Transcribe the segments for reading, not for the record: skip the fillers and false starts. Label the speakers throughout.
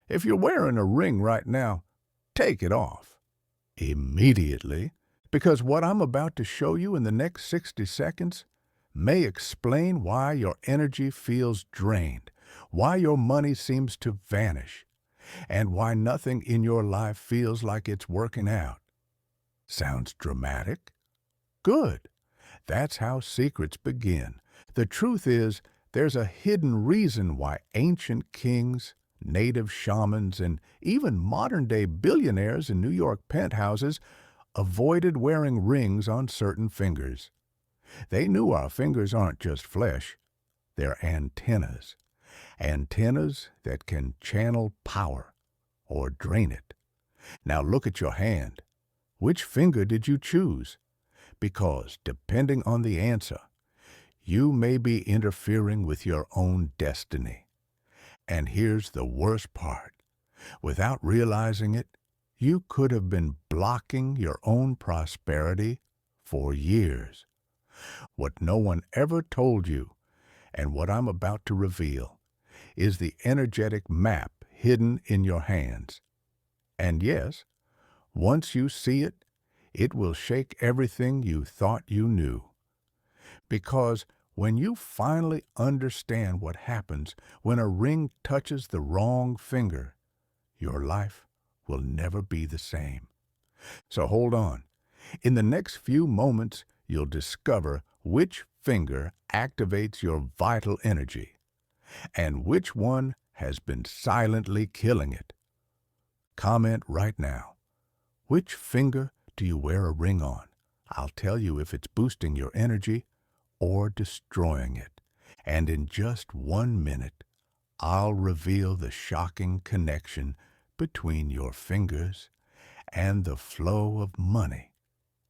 Speaker 1: If you're wearing a ring right now, take it off immediately, because what I'm about to show you in the next 60 seconds may explain why your energy feels drained, why your money seems to vanish, and why nothing in your life feels like it's working out. Sounds dramatic? Good. That's how secrets begin. The truth is, there's a hidden reason why ancient kings, native shamans, and even modern-day billionaires in New York penthouses avoided wearing rings on certain fingers. They knew our fingers aren't just flesh, they're antennas. Antennas that can channel power or drain it. Now look at your hand. Which finger did you choose? Because, depending on the answer, you may be interfering with your own destiny. And here's the worst part. Without realizing it, you could have been blocking your own prosperity for years. What no one ever told you, and what I'm about to reveal, is the energetic map hidden in your hands. And yes, once you see it, it will shake everything you thought you knew. Because when you finally understand what happens when a ring touches the wrong finger, your life will never be the same. So hold on. In the next few moments, you'll discover which finger activates your vital energy and which one has been silently killing it. Comment right now. Which finger do you wear a ring on? I'll tell you if it's boosting your energy or destroying it. And in just 1 minute, I'll reveal the shocking connection between your fingers and the flow of money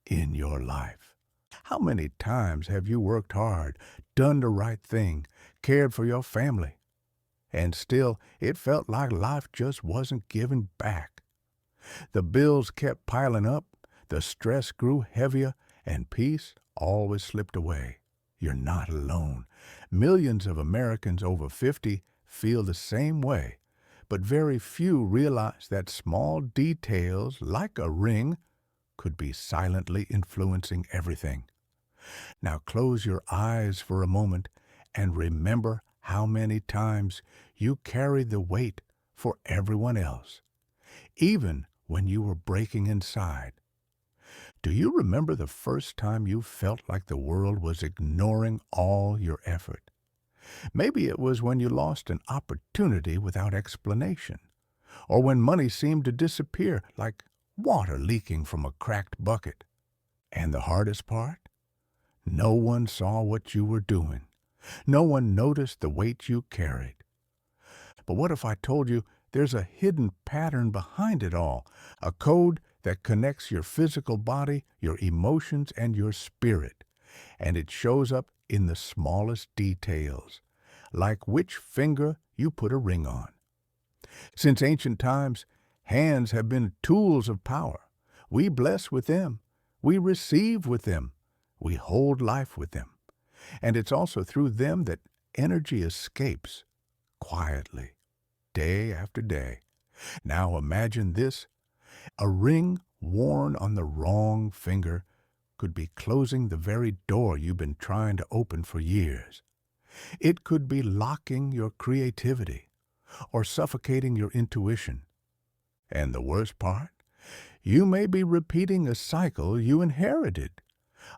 Speaker 1: in your life. How many times have you worked hard, done the right thing, cared for your family, and still it felt like life just wasn't giving back? The bills kept piling up, the stress grew heavier, and peace always slipped away. You're not alone. Millions of Americans over 50 feel the same way, but very few realize that small details like a ring could be silently influencing everything. Now close your eyes for a moment and remember how many times you carried the weight for everyone else, even when you were breaking inside. Do you remember the first time you felt like the world was ignoring all your effort? Maybe it was when you lost an opportunity without explanation, or when money seemed to disappear like water leaking from a cracked bucket. And the hardest part? No one saw what you were doing. No one noticed the weight you carried. But what if I told you there's a hidden pattern behind it all, a code that connects your physical body, your emotions, and your spirit, and it shows up in the smallest details, like which finger you put a ring on. Since ancient times, hands have been tools of power. We bless with them. We receive with them. We hold life with them. And it's also through them that energy escapes quietly, day after day. Now imagine this. A ring worn on the wrong finger could be closing the very door you've been trying to open for years. It could be locking your creativity or suffocating your intuition. And the worst part? You may be repeating a cycle you inherited,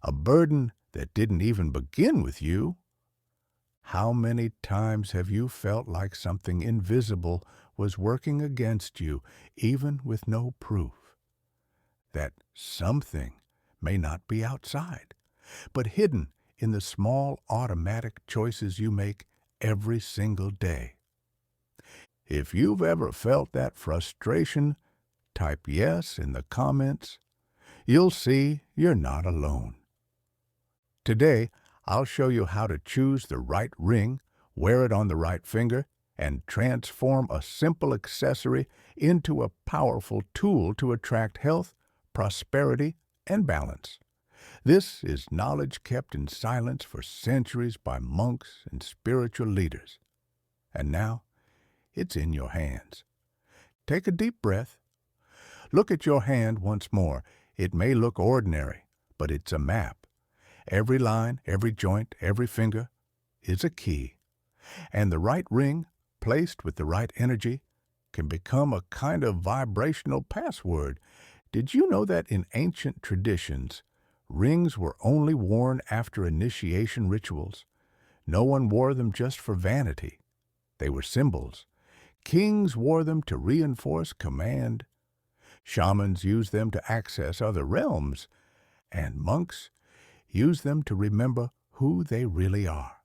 Speaker 1: a burden that didn't even begin with you. How many times have you felt like something invisible was working against you, even with no proof? That something may not be outside, but hidden in the small automatic choices you make every single day. If you've ever felt that frustration, type yes in the comments. You'll see you're not alone. Today, I'll show you how to choose the right ring, wear it on the right finger, and transform a simple accessory into a powerful tool to attract health, prosperity, and balance. This is knowledge kept in silence for centuries by monks and spiritual leaders. And now, it's in your hands. take a deep breath. Look at your hand once more. It may look ordinary, but it's a map. Every line, every joint, every finger is a key. And the right ring, placed with the right energy, can become a kind of vibrational password. Did you know that in ancient traditions, rings were only worn after initiation rituals? No one wore them just for vanity. They were symbols. Kings wore them to reinforce command. Shamans used them to access other realms. And monks used them to remember who they really are.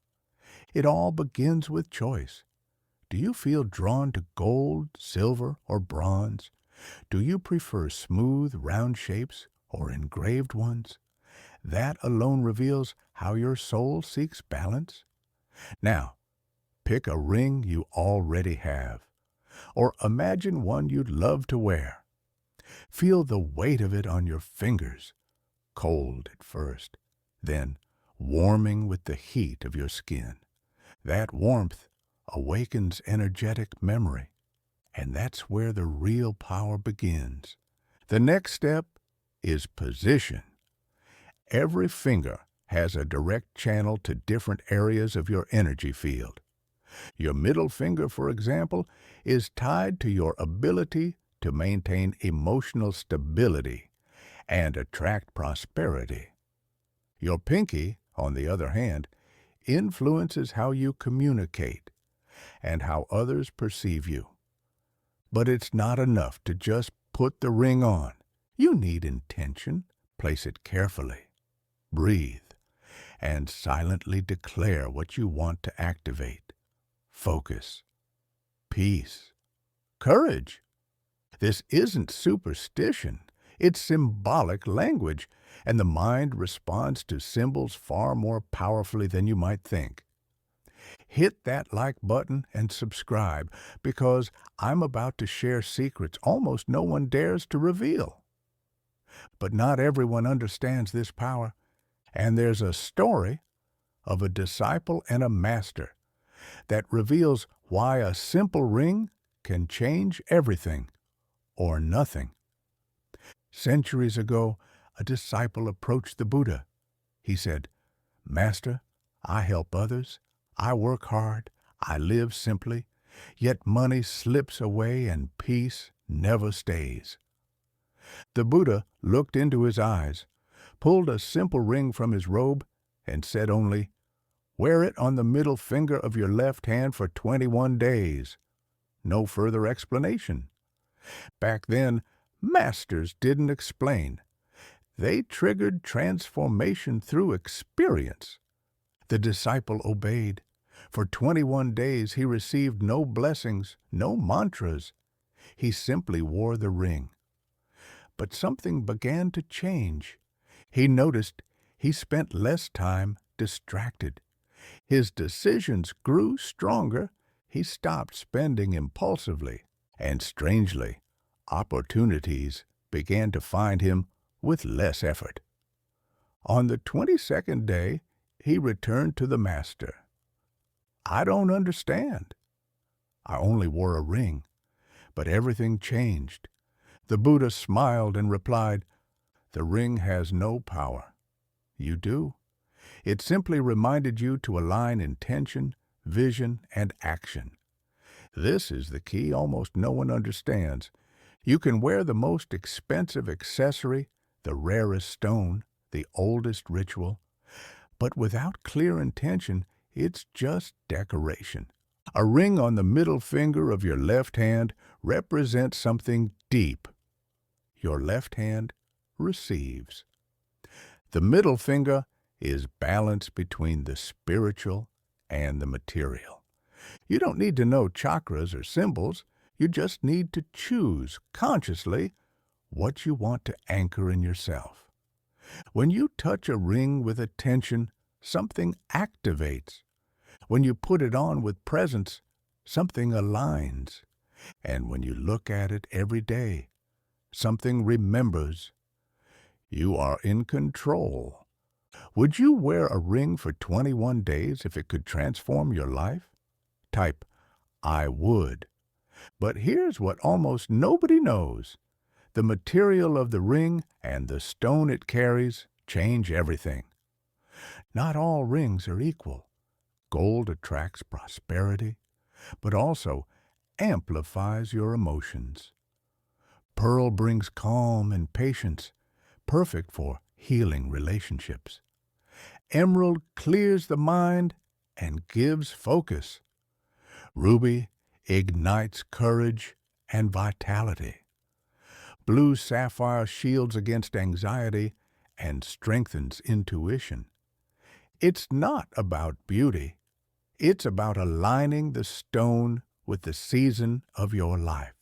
Speaker 1: It all begins with choice. Do you feel drawn to gold, silver, or bronze? Do you prefer smooth, round shapes or engraved ones? That alone reveals how your soul seeks balance. Now, pick a ring you already have, or imagine one you'd love to wear. Feel the weight of it on your fingers, cold at first, then warming with the heat of your skin. That warmth awakens energetic memory, and that's where the real power begins. The next step is position. Every finger has a direct channel to different areas of your energy field. Your middle finger, for example, is tied to your ability to maintain emotional stability and attract prosperity. Your pinky, on the other hand, influences how you communicate and how others perceive you. But it's not enough to just put the ring on. You need intention. Place it carefully. Breathe and silently declare what you want to activate. Focus, peace, courage. This isn't superstition. It's symbolic language, and the mind responds to symbols far more powerfully than you might think. Hit that like button and subscribe, because I'm about to share secrets almost no one dares to reveal. But not everyone understands this power, and there's a story of a disciple and a master that reveals why a simple ring can change everything or nothing. Centuries ago, a disciple approached the Buddha. He said, "Master, I help others, I work hard, I live simply, yet money slips away and peace never stays." The Buddha looked into his eyes, pulled a simple ring from his robe, and said only, "Wear it on the middle finger of your left hand for 21 days. No further explanation. Back then, masters didn't explain. They triggered transformation through experience. The disciple obeyed. For 21 days he received no blessings, no mantras. He simply wore the ring. But something began to change. He noticed he spent less time distracted. His decisions grew stronger. He stopped spending impulsively. And strangely, opportunities began to find him with less effort. On the 22nd day, he returned to the master. "I don't understand. I only wore a ring." But everything changed. The Buddha smiled and replied, "The ring has no power. You do. It simply reminded you to align intention, vision, and action. This is the key almost no one understands. You can wear the most expensive accessory, the rarest stone, the oldest ritual, but without clear intention, it's just decoration. A ring on the middle finger of your left hand represents something deep. Your left hand receives. The middle finger is balance between the spiritual and the material. You don't need to know chakras or symbols. You just need to choose consciously what you want to anchor in yourself. When you touch a ring with attention, something activates. When you put it on with presence, something aligns. And when you look at it every day, something remembers. You are in control. Would you wear a ring for 21 days if it could transform your life? Type, "I would." But here's what almost nobody knows. The material of the ring and the stone it carries change everything. Not all rings are equal. Gold attracts prosperity, but also amplifies your emotions. Pearl brings calm and patience, perfect for healing relationships. Emerald clears the mind and gives focus. Ruby ignites courage and vitality. Blue sapphire shields against anxiety and strengthens intuition. It's not about beauty. It's about aligning the stone with the season of your life.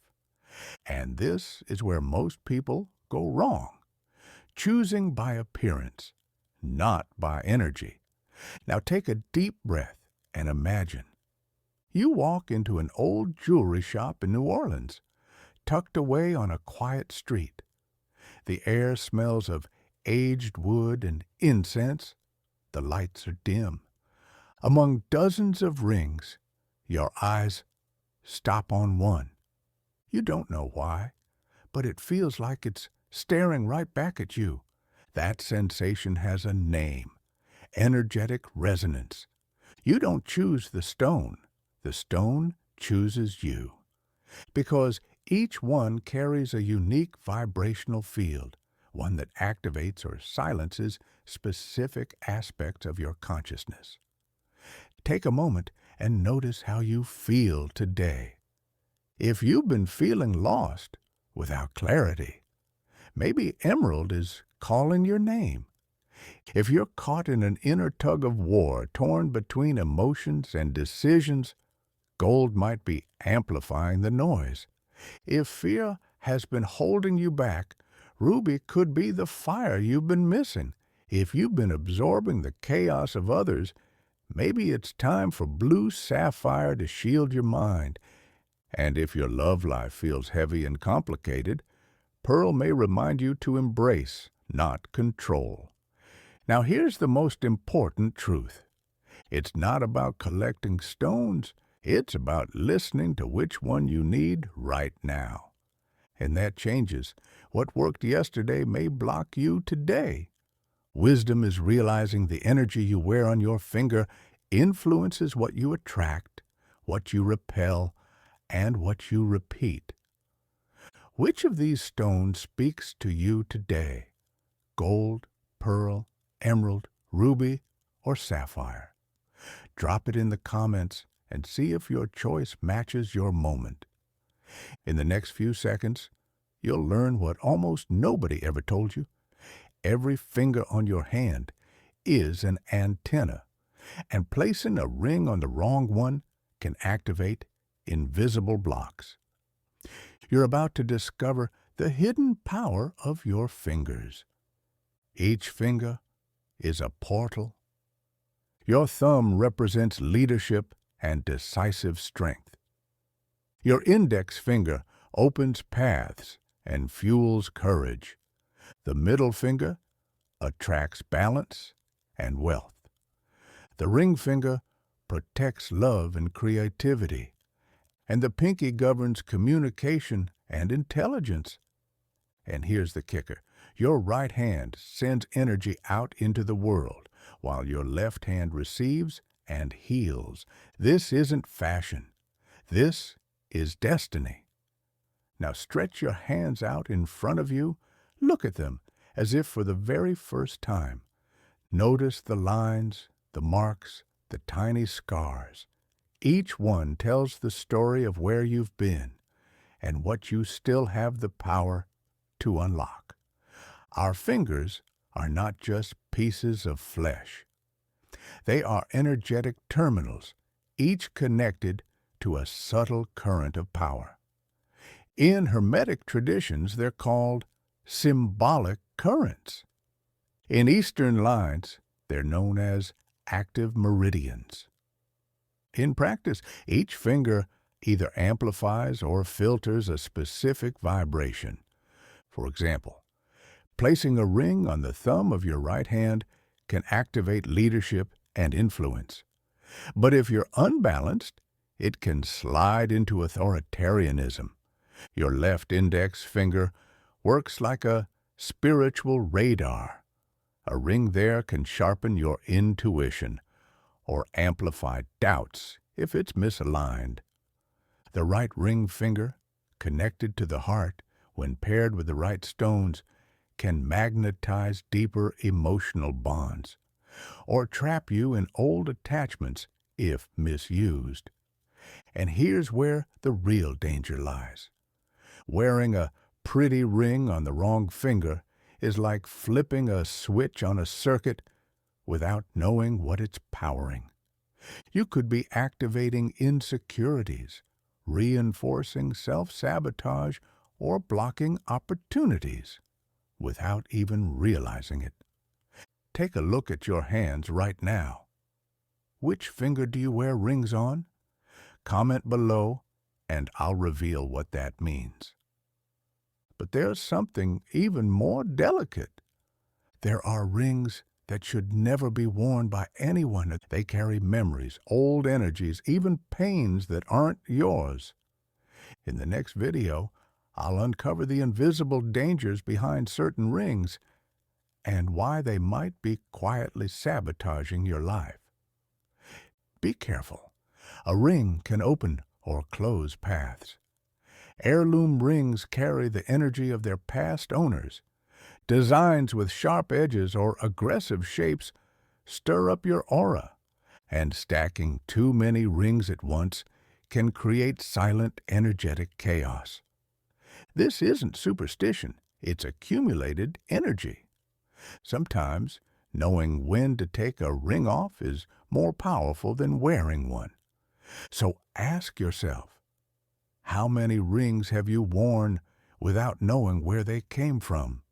Speaker 1: And this is where most people go wrong, choosing by appearance, not by energy. Now take a deep breath and imagine. You walk into an old jewelry shop in New Orleans, tucked away on a quiet street. The air smells of aged wood and incense. The lights are dim. Among dozens of rings, your eyes stop on one. You don't know why, but it feels like it's staring right back at you. That sensation has a name: energetic resonance. You don't choose the stone chooses you. Because each one carries a unique vibrational field, one that activates or silences specific aspects of your consciousness. Take a moment and notice how you feel today. If you've been feeling lost, without clarity, maybe emerald is calling your name. If you're caught in an inner tug of war, torn between emotions and decisions, gold might be amplifying the noise. If fear has been holding you back, ruby could be the fire you've been missing. If you've been absorbing the chaos of others, maybe it's time for blue sapphire to shield your mind. And if your love life feels heavy and complicated, pearl may remind you to embrace, not control. Now here's the most important truth. It's not about collecting stones. It's about listening to which one you need right now. And that changes. What worked yesterday may block you today. Wisdom is realizing the energy you wear on your finger influences what you attract, what you repel, and what you repeat. Which of these stones speaks to you today? Gold, pearl, emerald, ruby, or sapphire? Drop it in the comments and see if your choice matches your moment. In the next few seconds, you'll learn what almost nobody ever told you. Every finger on your hand is an antenna, and placing a ring on the wrong one can activate invisible blocks. You're about to discover the hidden power of your fingers. Each finger is a portal. Your thumb represents leadership and decisive strength. Your index finger opens paths and fuels courage. The middle finger attracts balance and wealth. The ring finger protects love and creativity. And the pinky governs communication and intelligence. And here's the kicker. Your right hand sends energy out into the world, while your left hand receives and heals. This isn't fashion. This is destiny. Now stretch your hands out in front of you. Look at them as if for the very first time. Notice the lines, the marks, the tiny scars. Each one tells the story of where you've been and what you still have the power to unlock. Our fingers are not just pieces of flesh. They are energetic terminals, each connected to a subtle current of power. In Hermetic traditions, they're called symbolic currents. In Eastern lines, they're known as active meridians. In practice, each finger either amplifies or filters a specific vibration. For example, placing a ring on the thumb of your right hand can activate leadership and influence. But if you're unbalanced, It can slide into authoritarianism. Your left index finger works like a spiritual radar. A ring there can sharpen your intuition or amplify doubts if it's misaligned. The right ring finger, connected to the heart, when paired with the right stones, can magnetize deeper emotional bonds or trap you in old attachments if misused. And here's where the real danger lies. Wearing a pretty ring on the wrong finger is like flipping a switch on a circuit without knowing what it's powering. You could be activating insecurities, reinforcing self-sabotage, or blocking opportunities without even realizing it. Take a look at your hands right now. Which finger do you wear rings on? Comment below, and I'll reveal what that means. But there's something even more delicate. There are rings that should never be worn by anyone. They carry memories, old energies, even pains that aren't yours. In the next video, I'll uncover the invisible dangers behind certain rings and why they might be quietly sabotaging your life. Be careful. A ring can open or close paths. Heirloom rings carry the energy of their past owners. Designs with sharp edges or aggressive shapes stir up your aura, and stacking too many rings at once can create silent energetic chaos. This isn't superstition, it's accumulated energy. Sometimes knowing when to take a ring off is more powerful than wearing one. So ask yourself, how many rings have you worn without knowing where they came from?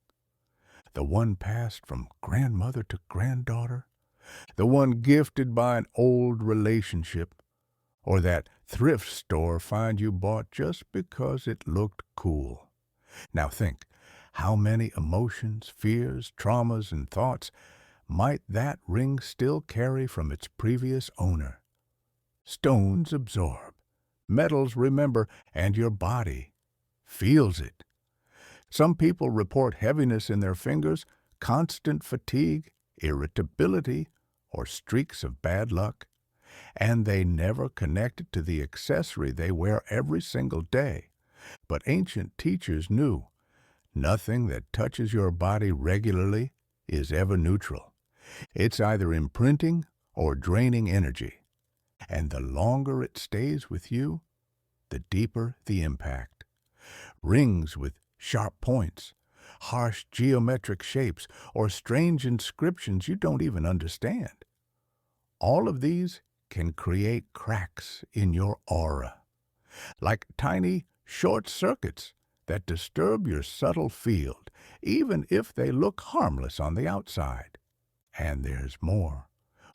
Speaker 1: The one passed from grandmother to granddaughter? The one gifted by an old relationship? Or that thrift store find you bought just because it looked cool? Now think, how many emotions, fears, traumas, and thoughts might that ring still carry from its previous owner? Stones absorb, metals remember, and your body feels it. Some people report heaviness in their fingers, constant fatigue, irritability, or streaks of bad luck, and they never connect it to the accessory they wear every single day. But ancient teachers knew nothing that touches your body regularly is ever neutral. It's either imprinting or draining energy, and the longer it stays with you, the deeper the impact. Rings with sharp points, harsh geometric shapes, or strange inscriptions you don't even understand. All of these can create cracks in your aura, like tiny short circuits that disturb your subtle field, even if they look harmless on the outside. And there's more.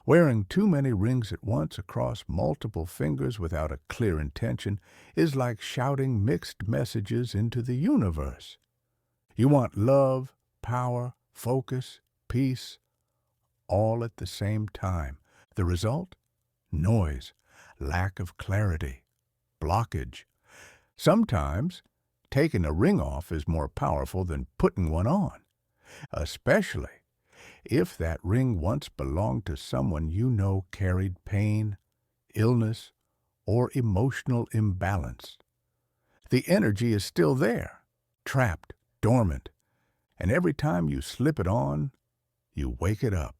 Speaker 1: Wearing too many rings at once across multiple fingers without a clear intention is like shouting mixed messages into the universe. You want love, power, focus, peace, all at the same time. The result? Noise, lack of clarity, blockage. Sometimes, taking a ring off is more powerful than putting one on, especially if that ring once belonged to someone you know carried pain, illness, or emotional imbalance. The energy is still there, trapped, dormant, and every time you slip it on, you wake it up.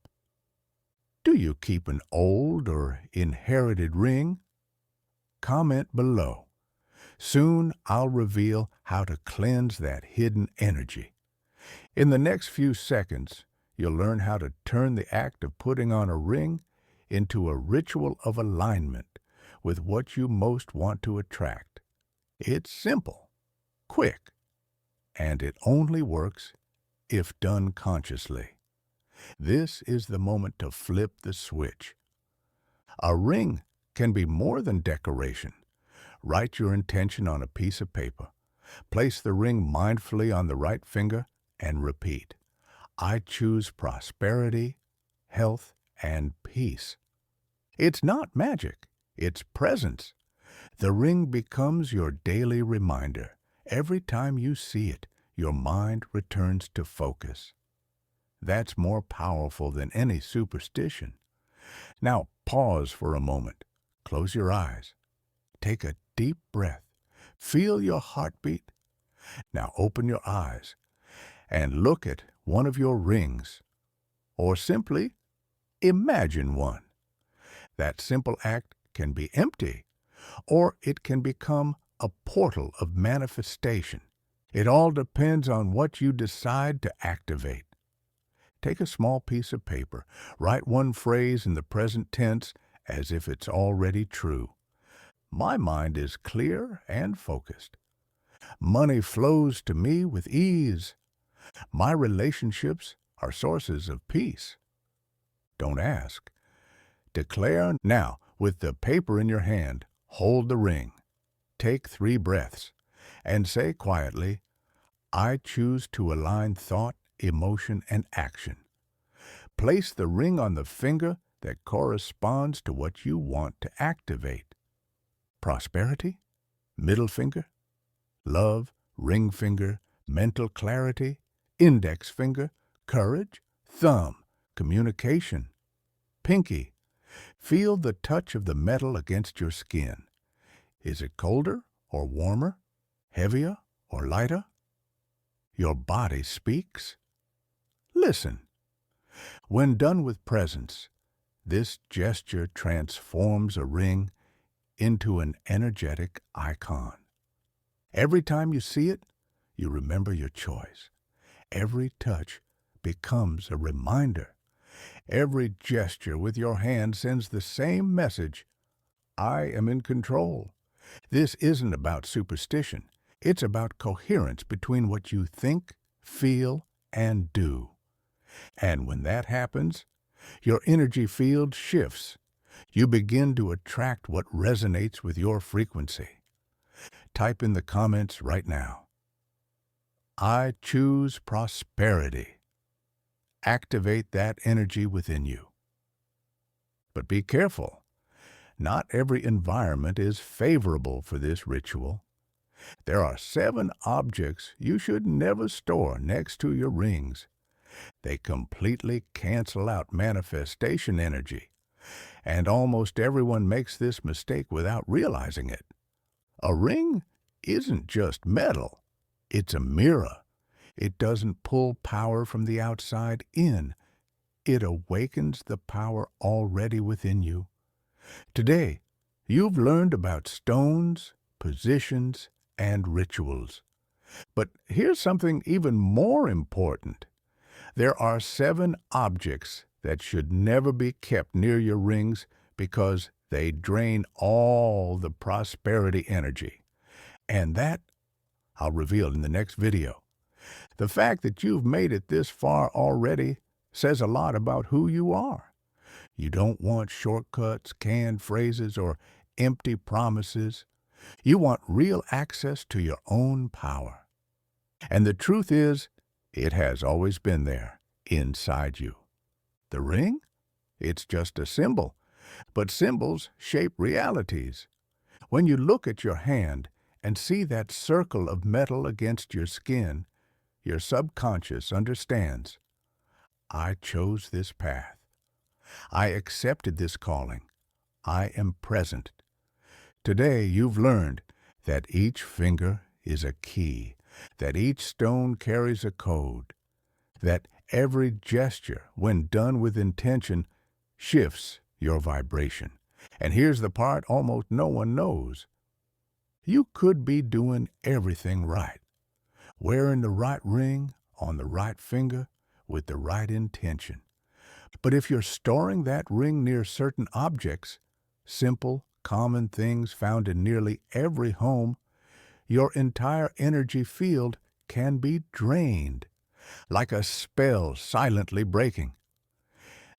Speaker 1: Do you keep an old or inherited ring? Comment below. Soon I'll reveal how to cleanse that hidden energy. In the next few seconds, you'll learn how to turn the act of putting on a ring into a ritual of alignment with what you most want to attract. It's simple, quick, and it only works if done consciously. This is the moment to flip the switch. A ring can be more than decoration. Write your intention on a piece of paper. Place the ring mindfully on the right finger and repeat, I choose prosperity, health, and peace. It's not magic, it's presence. The ring becomes your daily reminder. Every time you see it, your mind returns to focus. That's more powerful than any superstition. Now pause for a moment. Close your eyes. Take a deep breath. Feel your heartbeat. Now open your eyes and look at one of your rings, or simply imagine one. That simple act can be empty, or it can become a portal of manifestation. It all depends on what you decide to activate. Take a small piece of paper, write one phrase in the present tense as if it's already true. My mind is clear and focused. Money flows to me with ease. My relationships are sources of peace. Don't ask. Declare now with the paper in your hand. Hold the ring. Take 3 breaths and say quietly, I choose to align thought, emotion, and action. Place the ring on the finger that corresponds to what you want to activate. Prosperity, middle finger, love, ring finger, mental clarity, index finger, courage, thumb, communication, pinky. Feel the touch of the metal against your skin. Is it colder or warmer, heavier or lighter? Your body speaks. Listen. When done with presence, this gesture transforms a ring into an energetic icon. Every time you see it, you remember your choice. Every touch becomes a reminder. Every gesture with your hand sends the same message. I am in control. This isn't about superstition. It's about coherence between what you think, feel, and do. And when that happens, your energy field shifts. You begin to attract what resonates with your frequency. Type in the comments right now. I choose prosperity. Activate that energy within you. But be careful. Not every environment is favorable for this ritual. There are 7 objects you should never store next to your rings. They completely cancel out manifestation energy, and almost everyone makes this mistake without realizing it. A ring isn't just metal. It's a mirror. It doesn't pull power from the outside in. It awakens the power already within you. Today, you've learned about stones, positions, and rituals. But here's something even more important. There are 7 objects that should never be kept near your rings because they drain all the prosperity energy. And that I'll reveal in the next video. The fact that you've made it this far already says a lot about who you are. You don't want shortcuts, canned phrases, or empty promises. You want real access to your own power. And the truth is, it has always been there, inside you. The ring? It's just a symbol, but symbols shape realities. When you look at your hand and see that circle of metal against your skin, your subconscious understands. I chose this path. I accepted this calling. I am present. Today you've learned that each finger is a key, that each stone carries a code, that every gesture, when done with intention, shifts your vibration. And here's the part almost no one knows. You could be doing everything right, wearing the right ring on the right finger with the right intention. But if you're storing that ring near certain objects, simple, common things found in nearly every home, your entire energy field can be drained, like a spell silently breaking.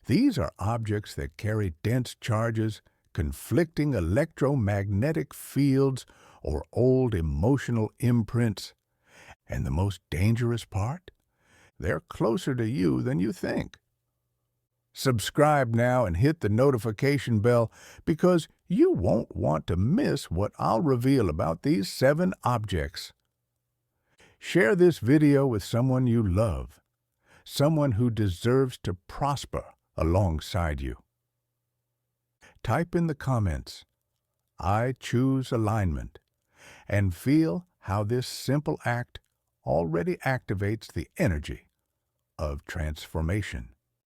Speaker 1: These are objects that carry dense charges, conflicting electromagnetic fields, or old emotional imprints. And the most dangerous part? They're closer to you than you think. Subscribe now and hit the notification bell because You won't want to miss what I'll reveal about these 7 objects. Share this video with someone you love, someone who deserves to prosper alongside you. Type in the comments, "I choose alignment," and feel how this simple act already activates the energy of transformation.